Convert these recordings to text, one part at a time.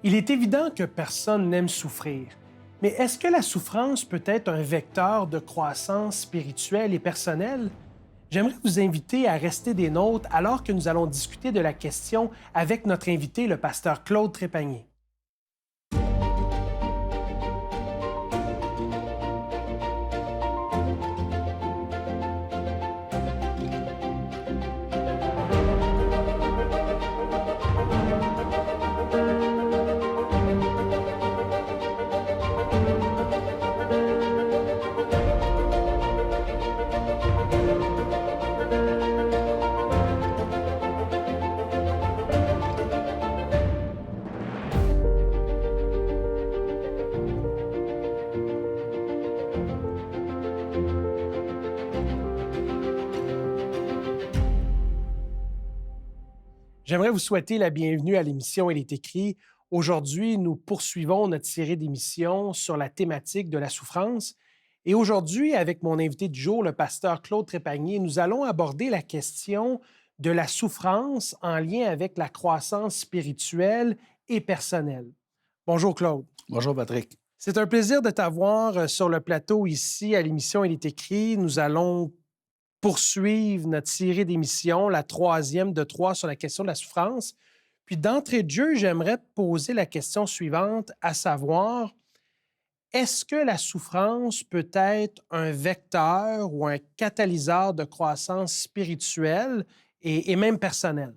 Il est évident que personne n'aime souffrir. Mais est-ce que la souffrance peut être un vecteur de croissance spirituelle et personnelle? J'aimerais vous inviter à rester des nôtres alors que nous allons discuter de la question avec notre invité, le pasteur Claude Trépanier. J'aimerais vous souhaiter la bienvenue à l'émission Elle est écrit. Aujourd'hui, nous poursuivons notre série d'émissions sur la thématique de la souffrance. Et aujourd'hui, avec mon invité du jour, le pasteur Claude Trépanier, nous allons aborder la question de la souffrance en lien avec la croissance spirituelle et personnelle. Bonjour Claude. Bonjour Patrick. C'est un plaisir de t'avoir sur le plateau ici à l'émission Elle est écrit. Nous allons poursuivre notre série d'émissions, la troisième de trois sur la question de la souffrance. Puis d'entrée de jeu, j'aimerais te poser la question suivante, à savoir, est-ce que la souffrance peut être un vecteur ou un catalyseur de croissance spirituelle et même personnelle?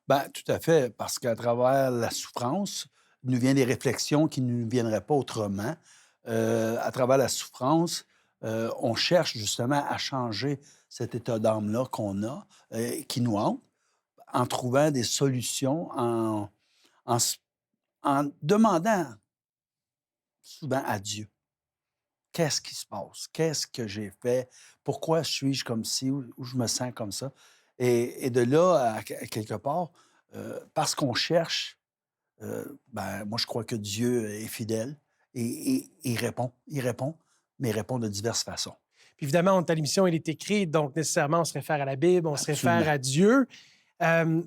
Ben, tout à fait, parce qu'à travers la souffrance, nous viennent des réflexions qui ne nous viendraient pas autrement. À travers la souffrance, on cherche justement à changer cet état d'âme-là qu'on a, qui nous hante, en trouvant des solutions, en demandant souvent à Dieu. Qu'est-ce qui se passe? Qu'est-ce que j'ai fait? Pourquoi suis-je comme ci ou je me sens comme ça? Et de là, à quelque part, parce qu'on cherche, ben, moi, je crois que Dieu est fidèle et il répond. Il répond, mais il répond de diverses façons. Puis évidemment, on est à l'émission Elle est écrite, donc nécessairement, on se réfère à la Bible, on se réfère Absolument. à Dieu. Euh,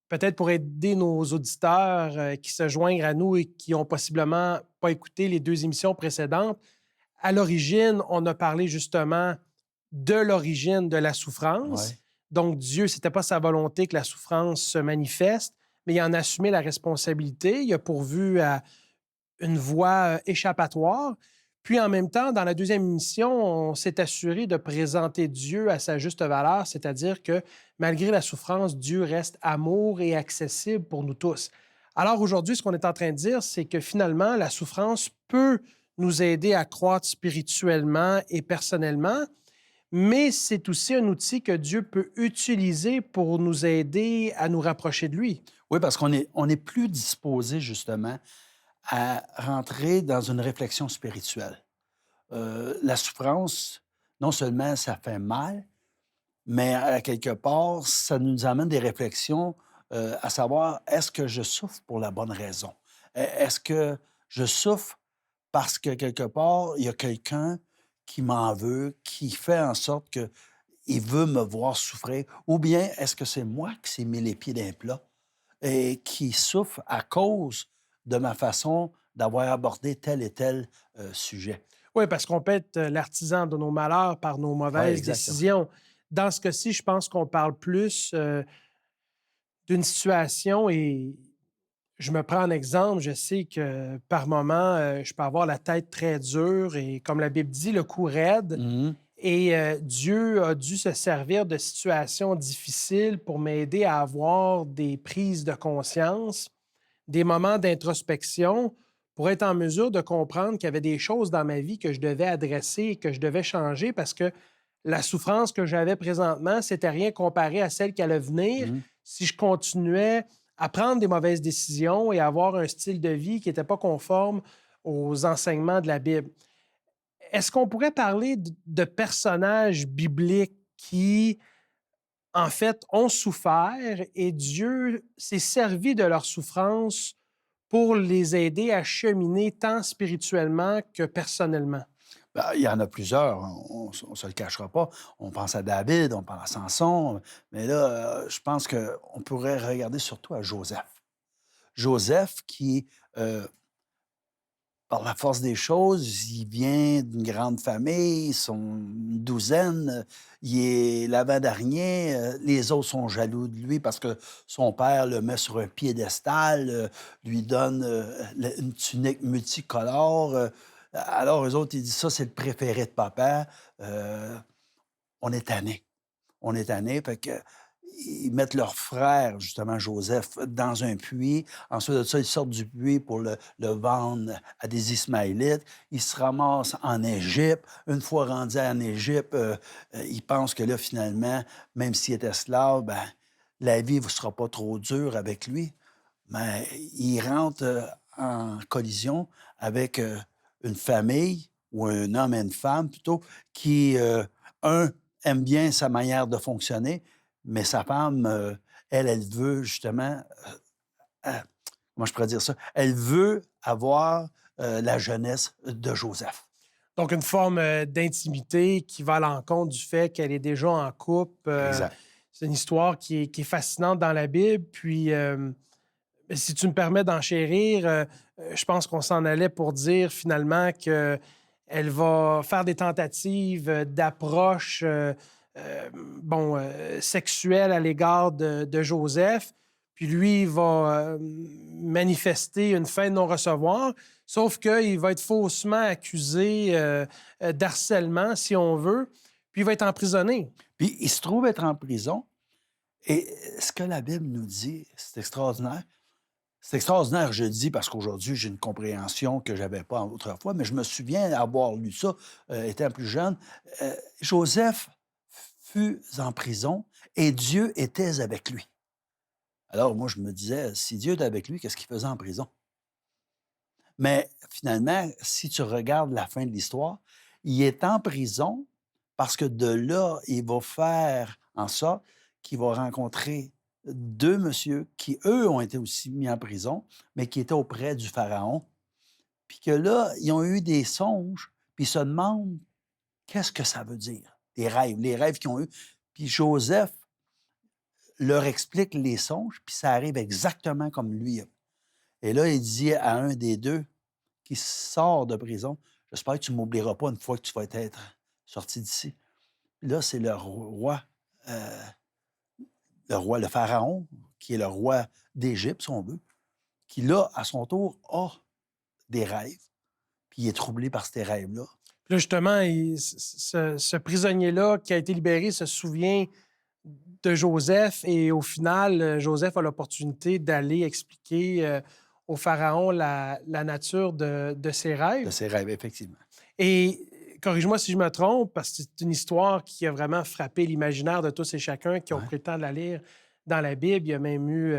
Peut-être pour aider nos auditeurs qui se joignent à nous et qui ont possiblement pas écouté les deux émissions précédentes, à l'origine, on a parlé justement de l'origine de la souffrance. Ouais, Donc, Dieu, c'était pas sa volonté que la souffrance se manifeste, mais il en a assumé la responsabilité. Il a pourvu à une voie échappatoire. Puis en même temps, dans la deuxième émission, on s'est assuré de présenter Dieu à sa juste valeur, c'est-à-dire que malgré la souffrance, Dieu reste amour et accessible pour nous tous. Alors aujourd'hui, ce qu'on est en train de dire, c'est que finalement, la souffrance peut nous aider à croître spirituellement et personnellement, mais c'est aussi un outil que Dieu peut utiliser pour nous aider à nous rapprocher de lui. oui, parce qu'on est plus disposé justement à rentrer dans une réflexion spirituelle. La souffrance, non seulement ça fait mal, mais à quelque part, ça nous amène des réflexions, à savoir, est-ce que je souffre pour la bonne raison? Est-ce que je souffre parce que quelque part, il y a quelqu'un qui m'en veut, qui fait en sorte qu'il veut me voir souffrir? Ou bien est-ce que c'est moi qui s'est mis les pieds d'un plat et qui souffre à cause de ma façon d'avoir abordé tel et tel sujet? Oui, parce qu'on peut être l'artisan de nos malheurs par nos Oui, mauvaises exactement. décisions. Dans ce cas-ci, je pense qu'on parle plus d'une situation et je me prends en exemple. Je sais que par moment, je peux avoir la tête très dure et, comme la Bible dit, le cou raide. Mhm. Et Dieu a dû se servir de situations difficiles pour m'aider à avoir des prises de conscience, des moments d'introspection pour être en mesure de comprendre qu'il y avait des choses dans ma vie que je devais adresser et que je devais changer parce que la souffrance que j'avais présentement, c'était rien comparé à celle qui allait venir Mhm. si je continuais à prendre des mauvaises décisions et à avoir un style de vie qui n'était pas conforme aux enseignements de la Bible. Est-ce qu'on pourrait parler de personnages bibliques qui, en fait, ont souffert et Dieu s'est servi de leur souffrance pour les aider à cheminer tant spirituellement que personnellement? Ben, il y en a plusieurs, on ne se le cachera pas. On pense à David, on pense à Samson, mais là, je pense qu'on pourrait regarder surtout à Joseph. Joseph qui euh, par la force des choses, il vient d'une grande famille, ils sont une douzaine, il est l'avant-dernier, les autres sont jaloux de lui parce que son père le met sur un piédestal, lui donne une tunique multicolore. Alors, eux autres, ils disent ça, c'est le préféré de papa. Euh, on est tannés. On est tannés, fait que ils mettent leur frère, justement, Joseph, dans un puits. Ensuite de ça, ils sortent du puits pour le vendre à des Ismaélites. Ils se ramassent en Égypte. Une fois rendus en Égypte, ils pensent que là, finalement, même s'il est esclave, ben, la vie ne sera pas trop dure avec lui. Mais ils rentrent en collision avec une famille, ou un homme et une femme plutôt, qui, un, aime bien sa manière de fonctionner, mais sa femme, elle veut justement, comment je pourrais dire ça? Elle veut avoir la jeunesse de Joseph. Donc, une forme d'intimité qui va à l'encontre du fait qu'elle est déjà en couple. Exact. C'est une histoire qui est fascinante dans la Bible. Puis, si tu me permets d'enchérir, je pense qu'on s'en allait pour dire finalement qu'elle va faire des tentatives d'approche sexuelle à l'égard de Joseph. Puis lui, il va manifester une fin de non-recevoir, sauf qu'il va être faussement accusé d'harcèlement, si on veut, puis il va être emprisonné. Puis il se trouve être en prison, et ce que la Bible nous dit, c'est extraordinaire. C'est extraordinaire, je le dis, parce qu'aujourd'hui, j'ai une compréhension que je n'avais pas autrefois, mais je me souviens avoir lu ça étant plus jeune. Joseph fut en prison et Dieu était avec lui. Alors, moi, je me disais, si Dieu était avec lui, qu'est-ce qu'il faisait en prison? Mais finalement, si tu regardes la fin de l'histoire, il est en prison parce que de là, il va faire en sorte qu'il va rencontrer deux messieurs qui, eux, ont été aussi mis en prison, mais qui étaient auprès du Pharaon. Puis que là, ils ont eu des songes, puis ils se demandent qu'est-ce que ça veut dire, les rêves qu'ils ont eus. Puis Joseph leur explique les songes, puis ça arrive exactement comme lui. Et là, il dit à un des deux qui sort de prison, j'espère que tu ne m'oublieras pas une fois que tu vas être sorti d'ici. Puis là, c'est le Pharaon, qui est le roi d'Égypte, si on veut, qui là, à son tour, a des rêves, puis il est troublé par ces rêves-là. Puis là, justement, ce prisonnier-là qui a été libéré se souvient de Joseph et au final, Joseph a l'opportunité d'aller expliquer au Pharaon la nature de ses De rêves. ses rêves, effectivement. Et corrige-moi si je me trompe, parce que c'est une histoire qui a vraiment frappé l'imaginaire de tous et chacun qui ont Ouais. pris le temps de la lire dans la Bible. Il y a même eu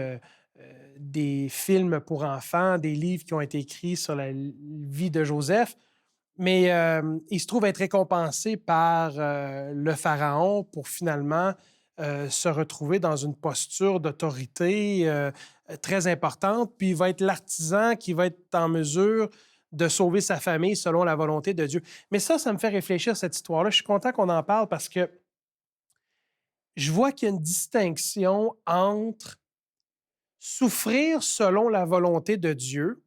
des films pour enfants, des livres qui ont été écrits sur la vie de Joseph. Mais il se trouve être récompensé par le Pharaon pour finalement se retrouver dans une posture d'autorité très importante. Puis il va être l'artisan qui va être en mesure de sauver sa famille selon la volonté de Dieu. Mais ça me fait réfléchir, cette histoire-là. Je suis content qu'on en parle parce que je vois qu'il y a une distinction entre souffrir selon la volonté de Dieu,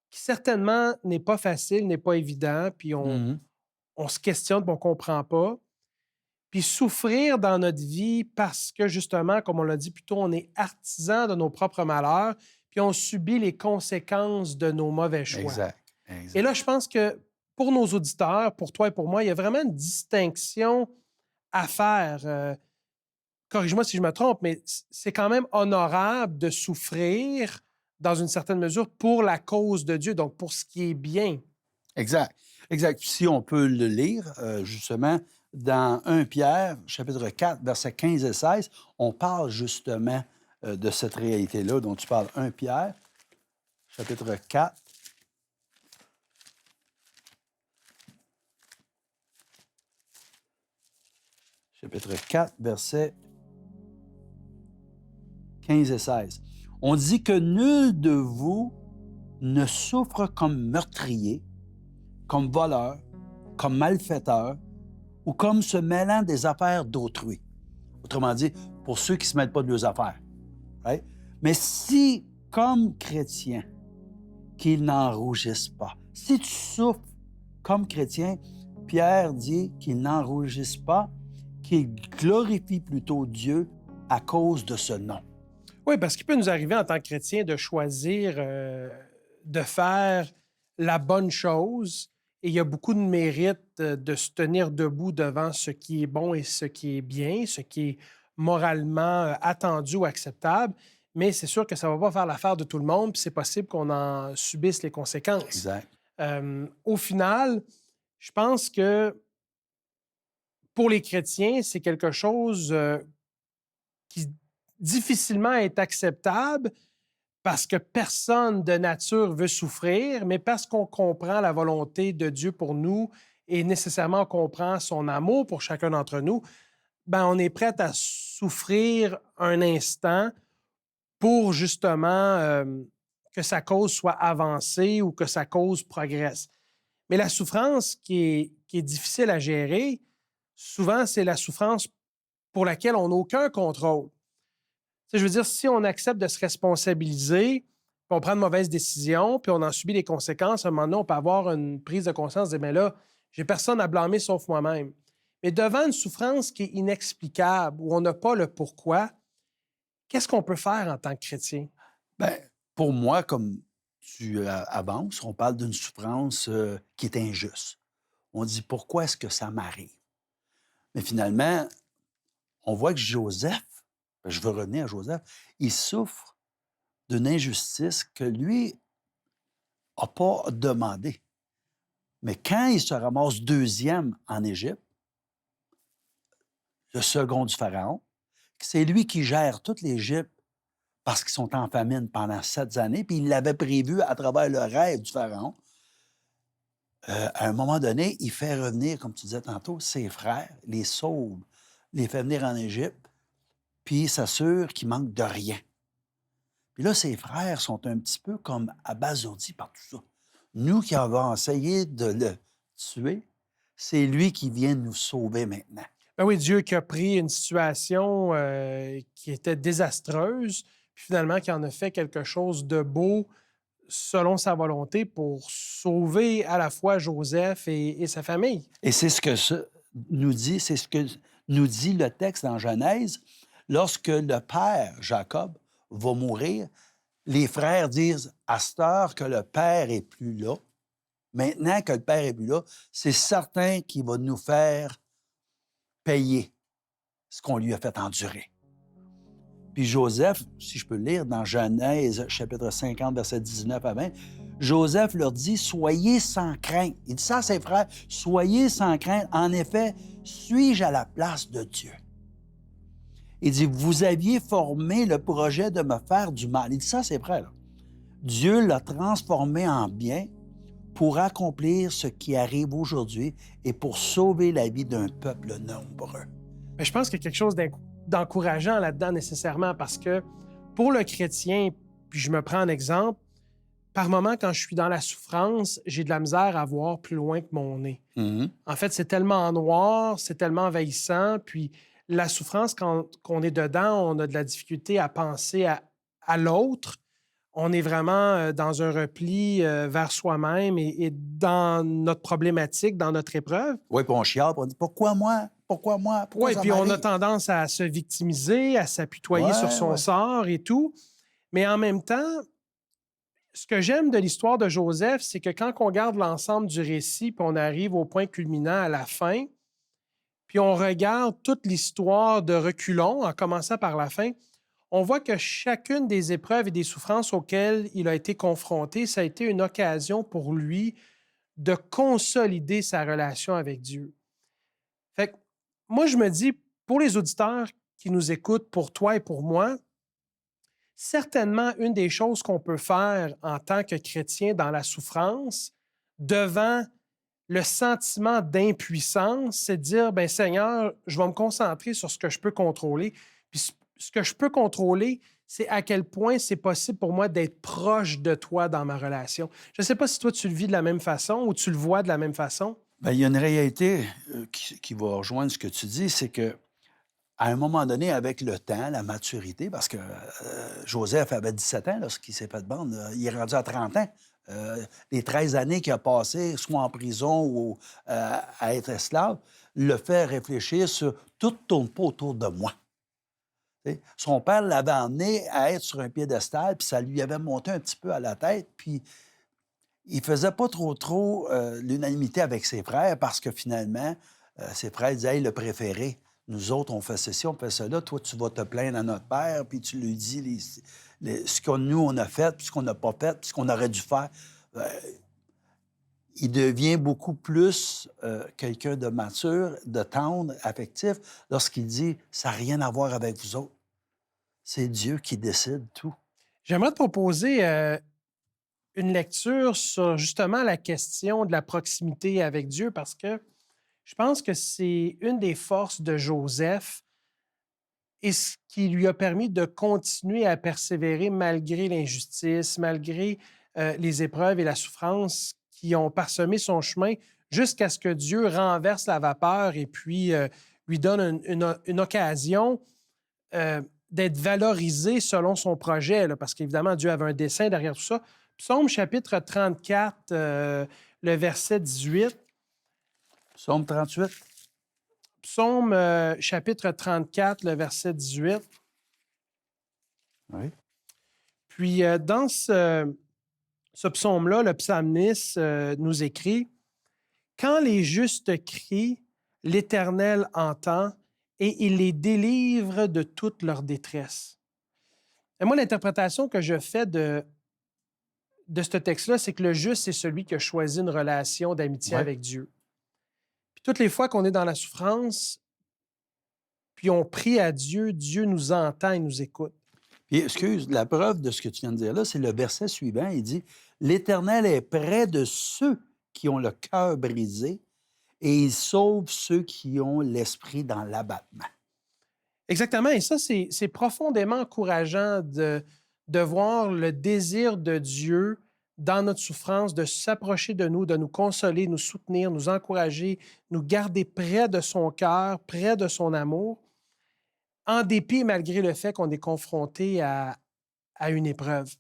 qui certainement n'est pas facile, n'est pas évident, puis Mhm. on se questionne, puis on ne comprend pas. Puis souffrir dans notre vie parce que, justement, comme on l'a dit plus tôt, on est artisan de nos propres malheurs, puis on subit les conséquences de nos mauvais choix. Exact. Et Exact. là, je pense que pour nos auditeurs, pour toi et pour moi, il y a vraiment une distinction à faire. Corrige-moi si je me trompe, mais c'est quand même honorable de souffrir dans une certaine mesure pour la cause de Dieu, donc pour ce qui est bien. Exact. Exact. Si on peut le lire, justement, dans 1 Pierre, chapitre 4, versets 15 et 16, on parle justement de cette réalité-là dont tu parles. 1 Pierre, chapitre 4. Chapitre 4, versets 15 et 16. On dit que nul de vous ne souffre comme meurtrier, comme voleur, comme malfaiteur ou comme se mêlant des affaires d'autrui. Autrement dit, pour ceux qui ne se mêlent pas de leurs affaires. Right? Mais si, comme chrétien, qu'il n'en rougisse pas. Si tu souffres comme chrétien, Pierre dit qu'il n'en rougisse pas, qu'il glorifie plutôt Dieu à cause de ce nom. Oui, parce qu'il peut nous arriver en tant que chrétien de choisir de faire la bonne chose et il y a beaucoup de mérite de se tenir debout devant ce qui est bon et ce qui est bien, ce qui est moralement attendu ou acceptable, mais c'est sûr que ça ne va pas faire l'affaire de tout le monde, puis c'est possible qu'on en subisse les conséquences. Exact. Au final, je pense que pour les chrétiens, c'est quelque chose qui difficilement est acceptable parce que personne de nature veut souffrir, mais parce qu'on comprend la volonté de Dieu pour nous et nécessairement on comprend son amour pour chacun d'entre nous, ben on est prêt à souffrir un instant pour justement que sa cause soit avancée ou que sa cause progresse. Mais la souffrance qui est difficile à gérer, souvent, c'est la souffrance pour laquelle on n'a aucun contrôle. Tu sais, je veux dire, si on accepte de se responsabiliser, puis on prend de mauvaises décisions, puis on en subit les conséquences, à un moment donné, on peut avoir une prise de conscience de dire, mais là, j'ai personne à blâmer sauf moi-même. Mais devant une souffrance qui est inexplicable, où on n'a pas le pourquoi, qu'est-ce qu'on peut faire en tant que chrétien? Bien, pour moi, comme tu avances, on parle d'une souffrance qui est injuste. On dit pourquoi est-ce que ça m'arrive? Mais finalement, on voit que Joseph, je veux revenir à Joseph, il souffre d'une injustice que lui n'a pas demandé. Mais quand il se ramasse deuxième en Égypte, le second du Pharaon, c'est lui qui gère toute l'Égypte parce qu'ils sont en famine pendant 7 années, puis il l'avait prévu à travers le rêve du Pharaon. À un moment donné, il fait revenir, comme tu disais tantôt, ses frères, les sauve, les fait venir en Égypte, puis il s'assure qu'il manque de rien. Puis là, ses frères sont un petit peu comme abasourdis par tout ça. Nous qui avons essayé de le tuer, c'est lui qui vient nous sauver maintenant. Ben oui, Dieu qui a pris une situation qui était désastreuse, puis finalement qui en a fait quelque chose de beau selon sa volonté pour sauver à la fois Joseph et sa famille. Et c'est ce que nous dit, c'est ce que nous dit le texte dans Genèse. Lorsque le père, Jacob, va mourir, les frères disent, à cette heure que le père est plus là, maintenant que le père est plus là, c'est certain qu'il va nous faire payer ce qu'on lui a fait endurer. Puis Joseph, si je peux le lire dans Genèse, chapitre 50, verset 19 à 20, Joseph leur dit, « Soyez sans crainte. » Il dit ça à ses frères, « Soyez sans crainte. En effet, suis-je à la place de Dieu? » Il dit, « Vous aviez formé le projet de me faire du mal. » Il dit ça à ses frères. Là. Dieu l'a transformé en bien pour accomplir ce qui arrive aujourd'hui et pour sauver la vie d'un peuple nombreux. Mais je pense qu'il y a quelque chose d'encourageant là-dedans nécessairement parce que pour le chrétien, puis je me prends en exemple, par moments, quand je suis dans la souffrance, j'ai de la misère à voir plus loin que mon nez. En fait, c'est tellement noir, c'est tellement envahissant, puis la souffrance, quand on est dedans, on a de la difficulté à penser à l'autre. On est vraiment dans un repli vers soi-même et dans notre problématique, dans notre épreuve. Oui, puis on chiale, puis on dit « Pourquoi moi? Pourquoi moi? Pourquoi Oui, ça puis on a m'arrive? » tendance à se victimiser, à s'apitoyer sur son sort et tout. Mais en même temps, ce que j'aime de l'histoire de Joseph, c'est que quand on regarde l'ensemble du récit, puis on arrive au point culminant à la fin, puis on regarde toute l'histoire de reculons, en commençant par la fin, on voit que chacune des épreuves et des souffrances auxquelles il a été confronté, ça a été une occasion pour lui de consolider sa relation avec Dieu. Fait que moi, je me dis, pour les auditeurs qui nous écoutent, pour toi et pour moi, certainement une des choses qu'on peut faire en tant que chrétien dans la souffrance, devant le sentiment d'impuissance, c'est de dire, ben Seigneur, je vais me concentrer sur ce que je peux contrôler. Puis ce que je peux contrôler, c'est à quel point c'est possible pour moi d'être proche de toi dans ma relation. Je ne sais pas si toi, tu le vis de la même façon ou tu le vois de la même façon. Bien, il y a une réalité qui va rejoindre ce que tu dis, c'est que à un moment donné, avec le temps, la maturité, parce que Joseph avait 17 ans lorsqu'il s'est fait vendre, il est rendu à 30 ans Les 13 années qu'il a passées, soit en prison ou à être esclave, le fait réfléchir sur tout ne tourne pas autour de moi. Tu son père l'avait amené à être sur un piédestal, puis ça lui avait monté un petit peu à la tête, puis il faisait pas trop, l'unanimité avec ses frères parce que finalement, ses frères disaient: «Hey, le préféré, nous autres, on fait ceci, on fait cela. Toi, tu vas te plaindre à notre père, puis tu lui dis ce que nous, on a fait, puis ce qu'on n'a pas fait, puis ce qu'on aurait dû faire». Heu, il devient beaucoup plus, quelqu'un de mature, de tendre, affectif, lorsqu'il dit: «Ça a rien à voir avec vous autres. C'est Dieu qui décide tout». J'aimerais te proposer une lecture sur justement la question de la proximité avec Dieu parce que je pense que c'est une des forces de Joseph et ce qui lui a permis de continuer à persévérer malgré l'injustice, malgré les épreuves et la souffrance qui ont parsemé son chemin jusqu'à ce que Dieu renverse la vapeur et puis lui donne une occasion d'être valorisé selon son projet, là, parce qu'évidemment, Dieu avait un dessein derrière tout ça. Psaume chapitre 34, le verset 18. Psaume 38. Psaume chapitre 34, le verset 18. Oui. Puis dans ce psaume-là, le psalmiste nous écrit: Quand les justes crient, l'Éternel entend et il les délivre de toute leur détresse. Et moi, l'interprétation que je fais de ce texte-là, c'est que le juste, c'est celui qui a choisi une relation d'amitié Ouais. avec Dieu. Puis toutes les fois qu'on est dans la souffrance, puis on prie à Dieu, Dieu nous entend et nous écoute. Puis, excuse, la preuve de ce que tu viens de dire là, c'est le verset suivant. Il dit: «L'Éternel est près de ceux qui ont le cœur brisé et il sauve ceux qui ont l'esprit dans l'abattement». Exactement. Et ça, c'est profondément encourageant de voir le désir de Dieu dans notre souffrance, de s'approcher de nous consoler, nous soutenir, nous encourager, nous garder près de son cœur, près de son amour, en dépit et malgré le fait qu'on est confronté à une épreuve.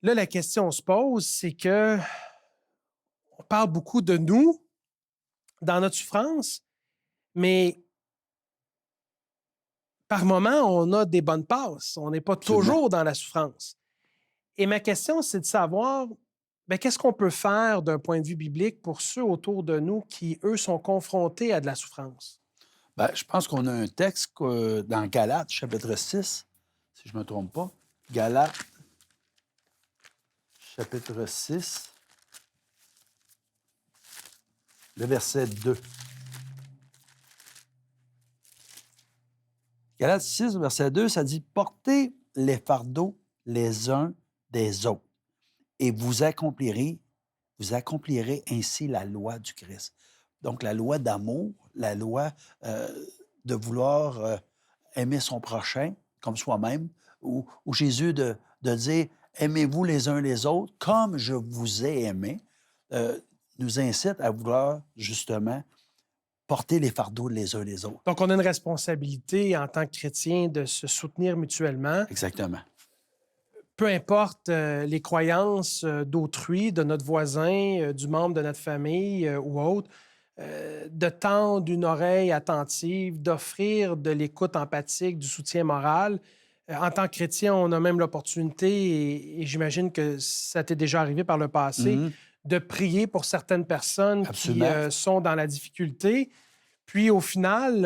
Là, la question se pose, c'est que on parle beaucoup de nous dans notre souffrance, mais par moments, on a des bonnes passes. On n'est pas Absolument. toujours dans la souffrance. Et ma question, c'est de savoir, ben, qu'est-ce qu'on peut faire d'un point de vue biblique pour ceux autour de nous qui, eux, sont confrontés à de la souffrance? Ben, je pense qu'on a un texte dans Galates, chapitre 6, si je ne me trompe pas. Galates, chapitre 6, le verset 2. Galates 6, verset 2, ça dit: «Portez les fardeaux les uns des autres, et vous accomplirez ainsi la loi du Christ». Donc, la loi d'amour, la loi de vouloir aimer son prochain comme soi-même, ou Jésus de dire: «Aimez-vous les uns les autres comme je vous ai aimé», euh, nous incite à vouloir justement porter les fardeaux les uns les autres. Donc, on a une responsabilité en tant que chrétien de se soutenir mutuellement, Exactement. peu importe les croyances d'autrui, de notre voisin, du membre de notre famille ou autre, de tendre une oreille attentive, d'offrir de l'écoute empathique, du soutien moral. En tant que chrétien, on a même l'opportunité, et j'imagine que ça t'est déjà arrivé par le passé, Mhm. de prier pour certaines personnes qui Absolument. sont dans la difficulté. Puis au final,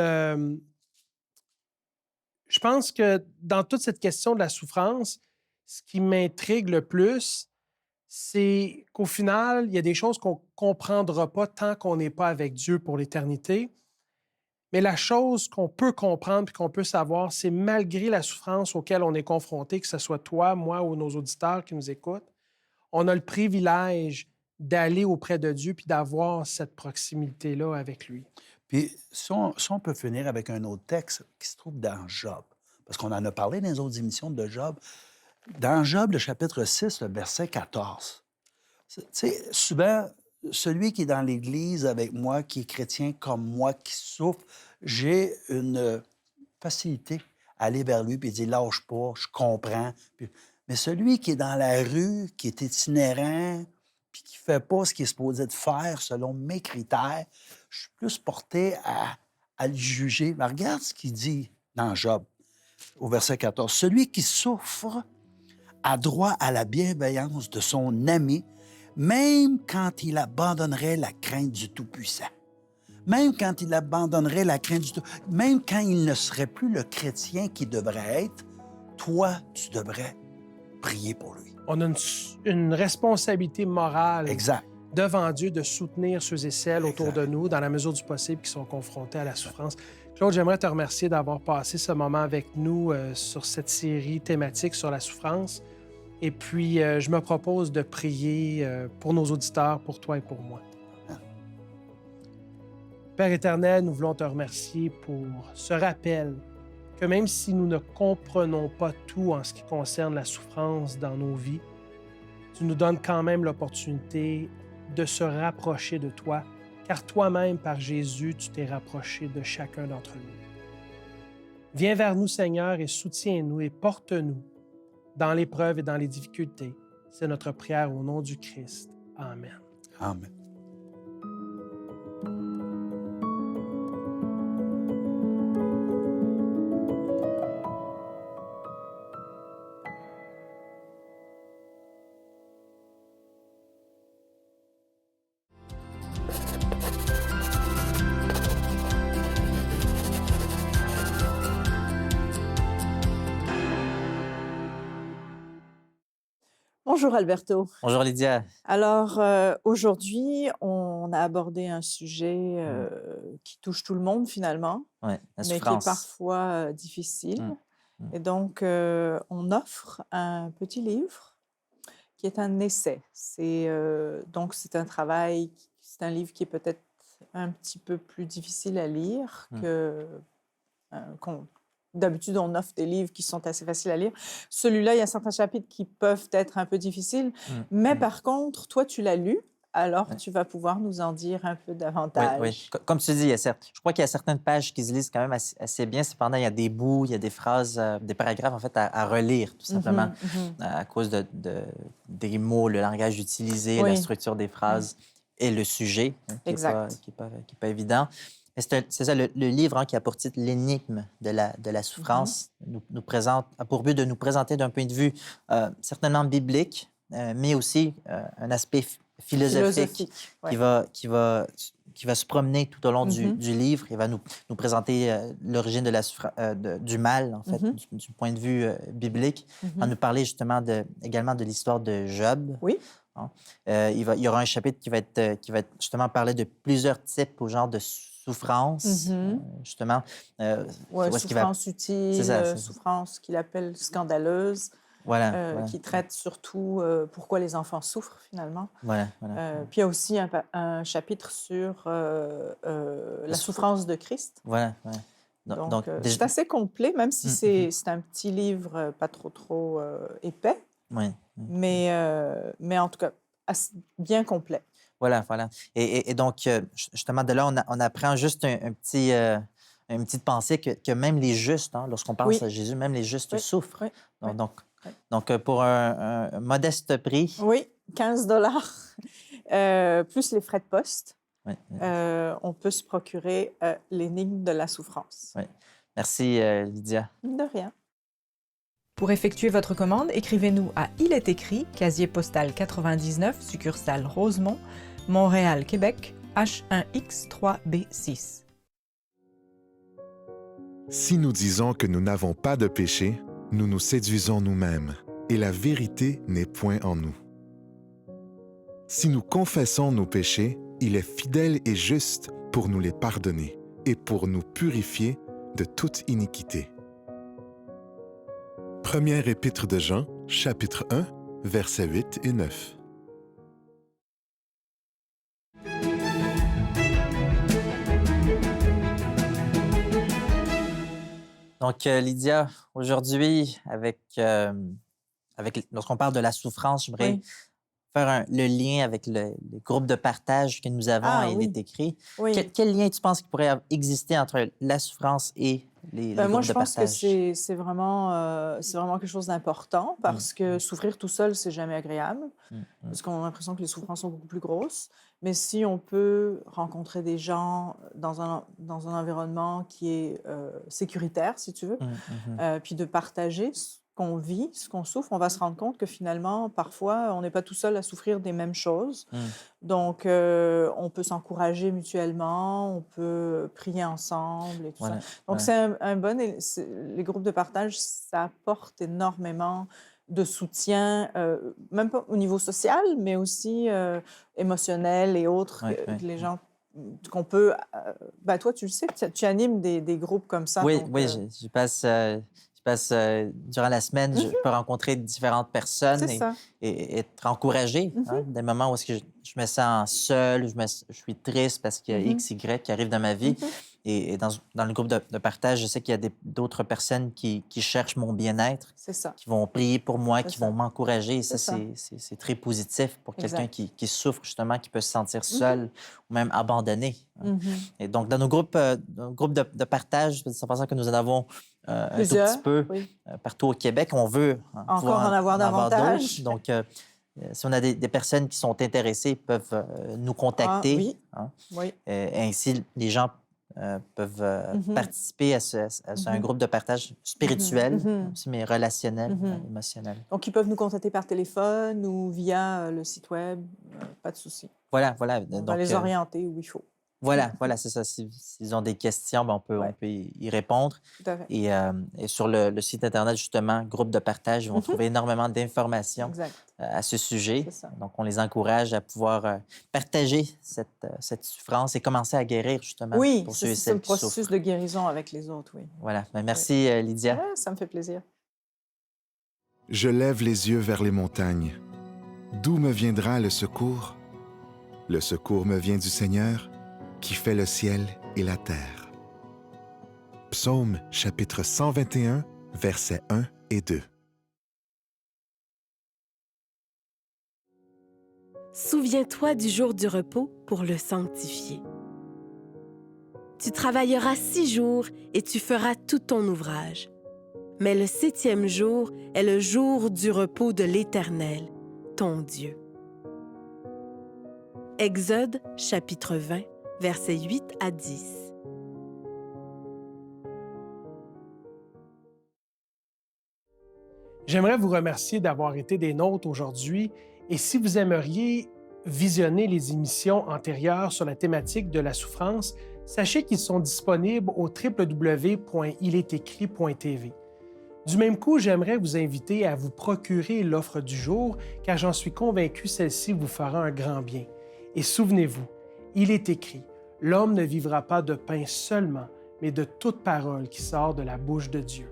je pense que dans toute cette question de la souffrance, ce qui m'intrigue le plus, c'est qu'au final, il y a des choses qu'on ne comprendra pas tant qu'on n'est pas avec Dieu pour l'éternité. Mais la chose qu'on peut comprendre et qu'on peut savoir, c'est malgré la souffrance auquel on est confronté, que ce soit toi, moi ou nos auditeurs qui nous écoutent, on a le privilège d'aller auprès de Dieu puis d'avoir cette proximité-là avec lui. Puis, si on peut finir avec un autre texte qui se trouve dans Job, parce qu'on en a parlé dans les autres émissions de Job. Dans Job, le chapitre 6, le verset 14. Tu sais, souvent, celui qui est dans l'Église avec moi, qui est chrétien comme moi, qui souffre, j'ai une facilité à aller vers lui et dire: «Lâche pas, je comprends». Puis, Mais celui qui est dans la rue, qui est itinérant, puis qui ne fait pas ce qu'il est supposé de faire selon mes critères, je suis plus porté à le juger. Mais regarde ce qu'il dit dans Job, au verset 14. Celui qui souffre a droit à la bienveillance de son ami, même quand il abandonnerait la crainte du Tout-Puissant. Même quand il abandonnerait la crainte du Tout, même quand il ne serait plus le chrétien qu'il devrait être, toi, tu devrais prier pour lui. On a une responsabilité morale Exact. devant Dieu de soutenir ceux et celles autour Exact. de nous, dans la mesure du possible, qui sont confrontés à la souffrance. Claude, j'aimerais te remercier d'avoir passé ce moment avec nous sur cette série thématique sur la souffrance. Et puis, je me propose de prier pour nos auditeurs, pour toi et pour moi. Père éternel, nous voulons te remercier pour ce rappel que même si nous ne comprenons pas tout en ce qui concerne la souffrance dans nos vies, tu nous donnes quand même l'opportunité de se rapprocher de toi, car toi-même, par Jésus, tu t'es rapproché de chacun d'entre nous. Viens vers nous, Seigneur, et soutiens-nous et porte-nous dans l'épreuve et dans les difficultés. C'est notre prière au nom du Christ. Amen. Amen. Bonjour Alberto. Bonjour Lydia. Alors aujourd'hui, on a abordé un sujet qui touche tout le monde finalement, Ouais, la mais qui est souffrance. parfois difficile. Mm. Et donc, on offre un petit livre qui est un essai. Donc, c'est un travail, c'est un livre qui est peut-être un petit peu plus difficile à lire que d'habitude, on offre des livres qui sont assez faciles à lire. Celui-là, il y a certains chapitres qui peuvent être un peu difficiles, mais par contre, toi, tu l'as lu, alors tu vas pouvoir nous en dire un peu davantage. Oui. Comme tu dis, je crois qu'il y a certaines pages qui se lisent quand même assez bien. Cependant, il y a des bouts, il y a des phrases, des paragraphes en fait à relire, tout simplement, à cause des mots, le langage utilisé, la structure des phrases et le sujet, qui n'est pas évident. C'est ça, le livre qui a pour titre L'énigme de la souffrance nous présente, a pour but de nous présenter d'un point de vue certainement biblique, mais aussi un aspect philosophique qui va se promener tout au long du livre. Il va nous présenter l'origine du mal, en fait, du point de vue biblique. Il va nous parler justement également de l'histoire de Job. Oui. Il y aura un chapitre qui va être justement parler de plusieurs types au genre de souffrance, justement. Souffrance utile, souffrance qu'il appelle scandaleuse. Qui traite surtout pourquoi les enfants souffrent, finalement. Puis il y a aussi un chapitre sur la souffrance de Christ. Donc c'est assez complet, même si c'est un petit livre pas trop épais, mais en tout cas bien complet. Voilà. Et donc, justement, de là, on apprend juste une petite pensée que même les justes, lorsqu'on pense à Jésus, même les justes souffrent. Donc, pour un modeste prix... Oui, 15 $ plus les frais de poste, on peut se procurer l'énigme de la souffrance. Merci, Lydia. De rien. Pour effectuer votre commande, écrivez-nous à Il est écrit, casier postal 99, succursale Rosemont, Montréal, Québec, H1X3B6. Si nous disons que nous n'avons pas de péché, nous nous séduisons nous-mêmes, et la vérité n'est point en nous. Si nous confessons nos péchés, il est fidèle et juste pour nous les pardonner et pour nous purifier de toute iniquité. Première épître de Jean, chapitre 1, versets 8 et 9. Donc, Lydia, aujourd'hui, lorsqu'on parle de la souffrance, j'aimerais faire le lien avec le groupe de partage que nous avons à Il est écrit. Quel lien tu penses qu'il pourrait exister entre la souffrance et les moi, groupes je de pense que partage? c'est vraiment quelque chose d'important parce que souffrir tout seul, c'est jamais agréable, parce qu'on a l'impression que les souffrances sont beaucoup plus grosses. Mais si on peut rencontrer des gens dans un environnement qui est sécuritaire, si tu veux, puis de partager ce qu'on vit, ce qu'on souffre, on va se rendre compte que finalement, parfois, on n'est pas tout seul à souffrir des mêmes choses. Donc, on peut s'encourager mutuellement, on peut prier ensemble et tout ça. Donc, c'est un bon... Les groupes de partage, ça apporte énormément de soutien, même pas au niveau social, mais aussi émotionnel et autres, que les gens... qu'on peut... toi, tu le sais, tu animes des groupes comme ça. Oui, donc, oui, je passe... durant la semaine, je peux rencontrer différentes personnes et être encouragé. Des moments où est-ce que je me sens seul, je suis triste parce qu'il y a X, Y qui arrive dans ma vie. Et dans le groupe de partage, je sais qu'il y a d'autres personnes qui cherchent mon bien-être, qui vont prier pour moi, qui vont m'encourager. Et ça, c'est très positif pour quelqu'un qui souffre, justement, qui peut se sentir seul ou même abandonné. Et donc, dans nos groupes de partage, c'est pour ça que nous en avons un tout petit peu partout au Québec. On veut encore en avoir davantage. Donc, si on a des personnes qui sont intéressées, ils peuvent nous contacter. Ainsi, les gens peuvent participer à un groupe de partage spirituel, aussi, mais relationnel, émotionnel. Donc, ils peuvent nous contacter par téléphone ou via le site web. Pas de souci. Voilà. On va les orienter où il faut. Voilà, c'est ça. S'ils ont des questions, on peut y répondre. Tout à fait. Et sur le site Internet, justement, groupe de partage, ils vont trouver énormément d'informations à ce sujet. Donc, on les encourage à pouvoir partager cette souffrance et commencer à guérir, justement, pour ceux et celles qui souffrent. C'est le processus de guérison avec les autres, oui. Voilà. Merci, Lydia. Ça me fait plaisir. Je lève les yeux vers les montagnes. D'où me viendra le secours? Le secours me vient du Seigneur, qui fait le ciel et la terre. Psaume chapitre 121, versets 1 et 2. Souviens-toi du jour du repos pour le sanctifier. Tu travailleras 6 jours et tu feras tout ton ouvrage. Mais le 7e jour est le jour du repos de l'Éternel, ton Dieu. Exode chapitre 20, versets 8 à 10. J'aimerais vous remercier d'avoir été des nôtres aujourd'hui et si vous aimeriez visionner les émissions antérieures sur la thématique de la souffrance, sachez qu'ils sont disponibles au www.ilétécrit.tv. Du même coup, j'aimerais vous inviter à vous procurer l'offre du jour car j'en suis convaincu celle-ci vous fera un grand bien. Et souvenez-vous, il est écrit, l'homme ne vivra pas de pain seulement, mais de toute parole qui sort de la bouche de Dieu.